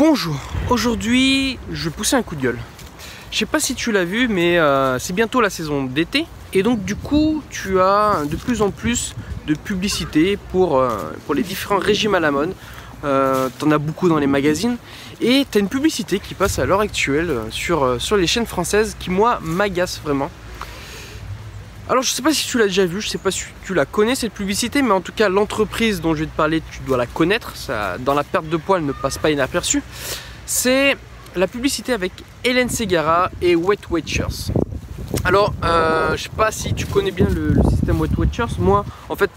Bonjour, aujourd'hui je poussais un coup de gueule. Je sais pas si tu l'as vu, mais c'est bientôt la saison d'été. Et donc du coup, tu as de plus en plus de publicité pour les différents régimes à la mode. T'en as beaucoup dans les magazines. Et t'as une publicité qui passe à l'heure actuelle sur les chaînes françaises qui, moi, m'agace vraiment. Alors je sais pas si tu l'as déjà vu, je sais pas si tu la connais cette publicité, mais en tout cas l'entreprise dont je vais te parler, tu dois la connaître. Ça, dans la perte de poids, elle ne passe pas inaperçue. C'est la publicité avec Hélène Ségara et Weight Watchers. Alors je sais pas si tu connais bien le système Weight Watchers. Moi en fait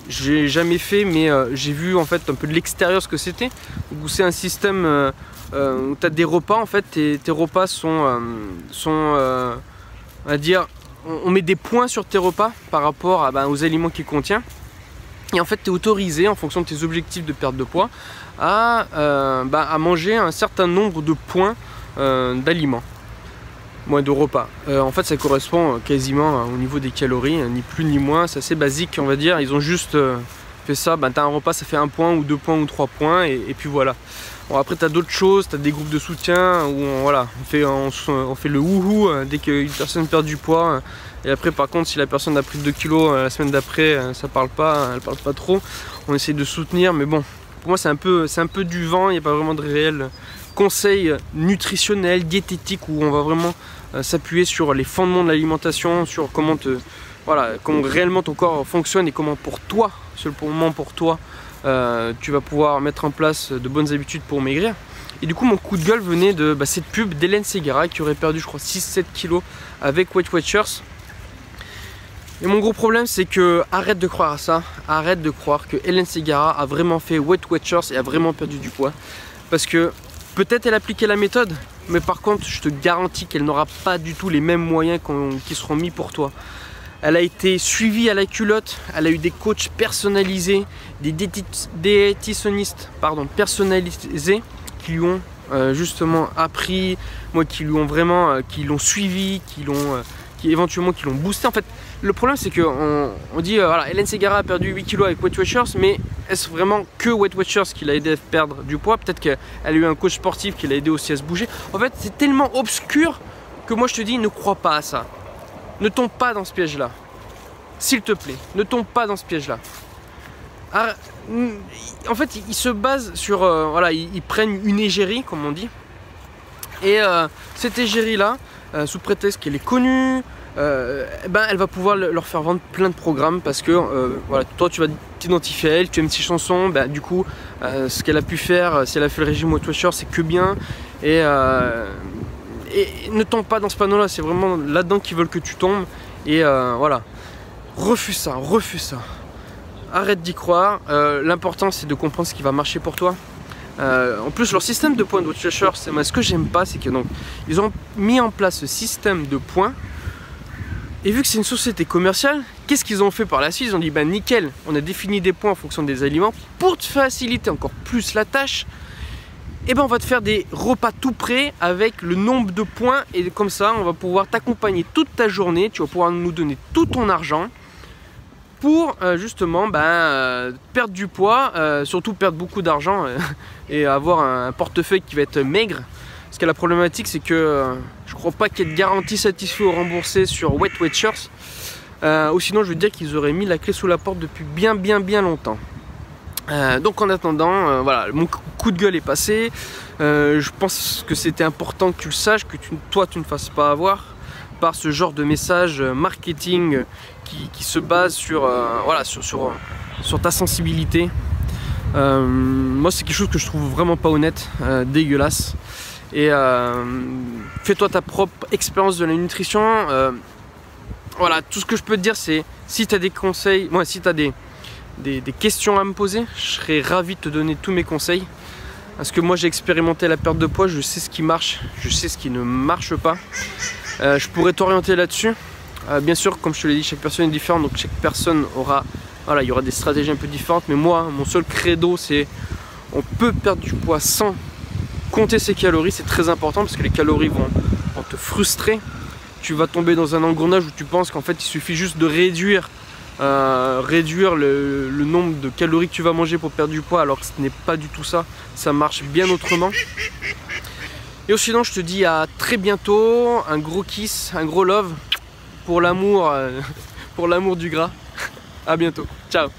j'ai jamais fait, mais j'ai vu en fait un peu de l'extérieur ce que c'était. C'est un système où tu as des repas en fait, tes repas sont on va dire, on met des points sur tes repas par rapport aux aliments qu'ils contiennent. Et en fait, tu es autorisé, en fonction de tes objectifs de perte de poids, à manger un certain nombre de points d'aliments, de repas. En fait, ça correspond quasiment au niveau des calories, ni plus ni moins. C'est assez basique, on va dire. Ils ont juste fait ça. Tu as un repas, ça fait 1 point, ou 2 points, ou 3 points, et puis voilà. Bon, après, tu as d'autres choses, tu as des groupes de soutien où on fait le wouhou dès qu'une personne perd du poids. Et après, par contre, si la personne a pris 2 kilos la semaine d'après, ça parle pas, elle parle pas trop. On essaie de soutenir, mais bon, pour moi, c'est un peu du vent. Il n'y a pas vraiment de réel conseil nutritionnel, diététique, où on va vraiment s'appuyer sur les fondements de l'alimentation, sur comment réellement ton corps fonctionne et comment pour toi, seulement pour toi, tu vas pouvoir mettre en place de bonnes habitudes pour maigrir. Et du coup mon coup de gueule venait de cette pub d'Hélène Ségara qui aurait perdu je crois 6-7 kilos avec Weight Watchers. Et mon gros problème c'est que arrête de croire à ça, arrête de croire que Hélène Ségara a vraiment fait Weight Watchers et a vraiment perdu du poids. Parce que peut-être elle appliquait la méthode, mais par contre je te garantis qu'elle n'aura pas du tout les mêmes moyens qui seront mis pour toi. Elle a été suivie à la culotte, elle a eu des coachs personnalisés, des diététitionnistes personnalisés qui lui ont justement appris, qui lui ont vraiment, qui l'ont suivi, qui éventuellement l'ont boosté. En fait, le problème c'est que on dit voilà, Hélène Ségara a perdu 8 kilos avec Weight Watchers, mais est-ce vraiment que Weight Watchers qui l'a aidé à perdre du poids? Peut-être qu'elle a eu un coach sportif qui l'a aidé aussi à se bouger. En fait, c'est tellement obscur que moi je te dis, ne crois pas à ça. Ne tombe pas dans ce piège-là. S'il te plaît, ne tombe pas dans ce piège-là. En fait, ils se basent sur... ils prennent une égérie, comme on dit. Et cette égérie-là, sous prétexte qu'elle est connue, elle va pouvoir leur faire vendre plein de programmes parce que toi, tu vas t'identifier à elle, tu aimes ses chansons. Du coup, ce qu'elle a pu faire, si elle a fait le régime Weight Watchers, c'est que bien. Et ne tombe pas dans ce panneau là, c'est vraiment là-dedans qu'ils veulent que tu tombes. Et voilà, refuse ça, arrête d'y croire. L'important c'est de comprendre ce qui va marcher pour toi. En plus leur système de points de Weight Watchers, ce que j'aime pas, c'est que donc ils ont mis en place ce système de points. Et vu que c'est une société commerciale, qu'est-ce qu'ils ont fait par la suite? Ils ont dit nickel, on a défini des points en fonction des aliments pour te faciliter encore plus la tâche. Et on va te faire des repas tout prêts avec le nombre de points, et comme ça on va pouvoir t'accompagner toute ta journée. Tu vas pouvoir nous donner tout ton argent pour justement perdre du poids, surtout perdre beaucoup d'argent et avoir un portefeuille qui va être maigre. Parce que la problématique c'est que je crois pas qu'il y ait de garantie satisfait ou remboursée sur Weight Watchers, ou sinon je veux dire qu'ils auraient mis la clé sous la porte depuis bien longtemps. Donc en attendant, mon coup de gueule est passé. Je pense que c'était important que tu le saches, que toi tu ne fasses pas avoir par ce genre de message marketing qui se base sur ta sensibilité. Moi c'est quelque chose que je trouve vraiment pas honnête, dégueulasse. Et fais-toi ta propre expérience de la nutrition. Tout ce que je peux te dire c'est, si tu as des conseils, si tu as des questions à me poser, je serais ravi de te donner tous mes conseils. Parce que moi j'ai expérimenté la perte de poids, je sais ce qui marche, je sais ce qui ne marche pas. Je pourrais t'orienter là-dessus. Bien sûr, comme je te l'ai dit, chaque personne est différente, donc chaque personne aura... il y aura des stratégies un peu différentes. Mais moi, mon seul credo, c'est on peut perdre du poids sans compter ses calories. C'est très important parce que les calories vont te frustrer. Tu vas tomber dans un engrenage où tu penses qu'en fait il suffit juste de réduire réduire le nombre de calories que tu vas manger pour perdre du poids, alors que ce n'est pas du tout ça. Ça marche bien autrement. Et sinon, je te dis à très bientôt. Un gros kiss, un gros love pour l'amour du gras. À bientôt. Ciao.